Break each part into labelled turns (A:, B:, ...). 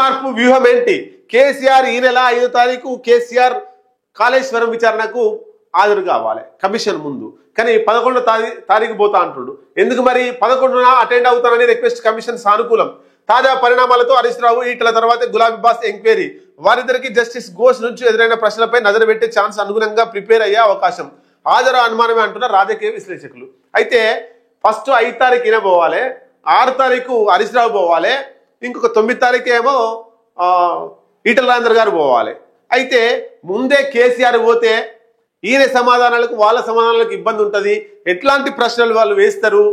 A: మార్పు వ్యూహం ఏంటి? కేసీఆర్ ఈ నెల 5వ తారీఖు కేసీఆర్ కాళేశ్వరం విచారణకు హాజరు కావాలి కమిషన్ ముందు. కానీ 11వ తారీఖు పోతా అంటున్నాడు. ఎందుకు మరి 11న అటెండ్ అవుతానని రిక్వెస్ట్ కమిషన్ సానుకూలం. తాజా పరిణామాలతో హరీష్ రావు ఈటల తర్వాత గులాబీ బాస్ ఎంక్వైరీ. వారిద్దరికి జస్టిస్ ఘోష్ నుంచి ఎదురైన ప్రశ్నలపై నజరు పెట్టే ఛాన్స్ అనుగుణంగా ప్రిపేర్ అయ్యే అవకాశం. హాజరు అనుమానమే అంటున్నారు రాజకీయ విశ్లేషకులు. అయితే ఫస్ట్ 5 తారీఖు ఈయన పోవాలి, 6 తారీఖు హరీష్ రావు పోవాలి, ఇంకొక 9 తారీఖు ఏమో ఈటల రాజేందర్ గారు పోవాలి. అయితే ముందే కేసీఆర్ పోతే ఈయన సమాధానాలకు వాళ్ళ సమాధానాలకు ఇబ్బంది ఉంటుంది. ఎట్లాంటి ప్రశ్నలు వాళ్ళు వేస్తారు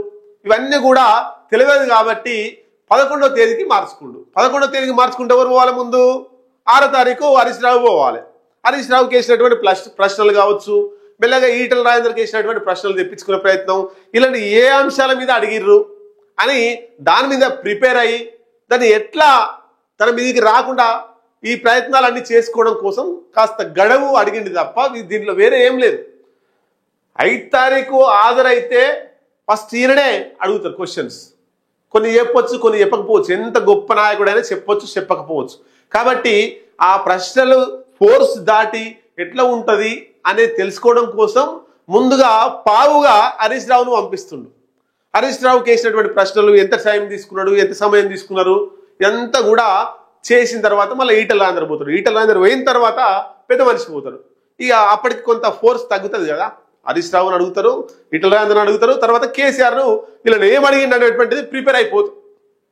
A: ఇవన్నీ కూడా తెలియదు. కాబట్టి 11వ తేదీకి మార్చుకుండు. 11వ తేదీకి మార్చుకుంటే ఎవరు పోవాలి? ముందు 6వ తారీఖు హరీష్ రావు పోవాలి. హరీష్ రావుకి వేసినటువంటి ప్రశ్నలు కావచ్చు, మెల్లగా ఈటల రాజేందర్కి వేసినటువంటి ప్రశ్నలు తెప్పించుకునే ప్రయత్నం, ఇలాంటి ఏ అంశాల మీద అడిగిర్రు అని దాని మీద ప్రిపేర్ అయ్యి దాన్ని ఎట్లా తన మీదికి రాకుండా ఈ ప్రయత్నాలన్నీ చేసుకోవడం కోసం కాస్త గడువు అడిగింది తప్ప దీంట్లో వేరే ఏం లేదు. 5 తారీఖు హాజరైతే ఫస్ట్ ఈయననే అడుగుతారు క్వశ్చన్స్. కొన్ని చెప్పొచ్చు, కొన్ని చెప్పకపోవచ్చు. ఎంత గొప్ప నాయకుడైనా చెప్పొచ్చు, చెప్పకపోవచ్చు. కాబట్టి ఆ ప్రశ్నలు ఫోర్స్ దాటి ఎట్లా ఉంటుంది అనేది తెలుసుకోవడం కోసం ముందుగా పావుగా హరీష్ రావును పంపిస్తుండు. హరీష్ రావుకి వేసినటువంటి ప్రశ్నలు ఎంత టైం తీసుకున్నాడు, ఎంత సమయం తీసుకున్నారు, ఎంత కూడా చేసిన తర్వాత మళ్ళీ ఈటల రాజేందర్ పోతాడు. ఈటల రాజేందర్ పోయిన తర్వాత పెద్ద మనిషి పోతాడు. ఇక అప్పటికి కొంత ఫోర్స్ తగ్గుతుంది కదా. హరీష్ రావుని అడుగుతారు, ఈటల రాజేందర్ని అడుగుతారు, తర్వాత కేసీఆర్ను వీళ్ళని ఏం అడిగింది అనేటువంటిది ప్రిపేర్ అయిపోతుంది.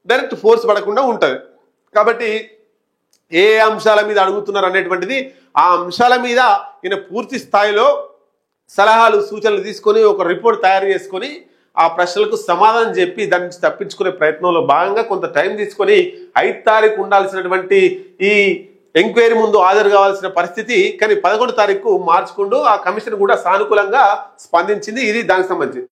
A: డైరెక్ట్ ఫోర్స్ పడకుండా ఉంటుంది. కాబట్టి ఏ అంశాల మీద అడుగుతున్నారు అనేటువంటిది ఆ అంశాల మీద ఈయన పూర్తి స్థాయిలో సలహాలు సూచనలు తీసుకొని ఒక రిపోర్ట్ తయారు చేసుకొని ఆ ప్రశ్నలకు సమాధానం చెప్పి దాని నుంచి తప్పించుకునే ప్రయత్నంలో భాగంగా కొంత టైం తీసుకొని 5 తారీఖు ఉండాల్సినటువంటి ఈ ఎంక్వైరీ ముందు హాజరు కావాల్సిన పరిస్థితి. కానీ 11వ తారీఖు మార్చుకుంటూ ఆ కమిషన్ కూడా సానుకూలంగా స్పందించింది. ఇది దానికి సంబంధించి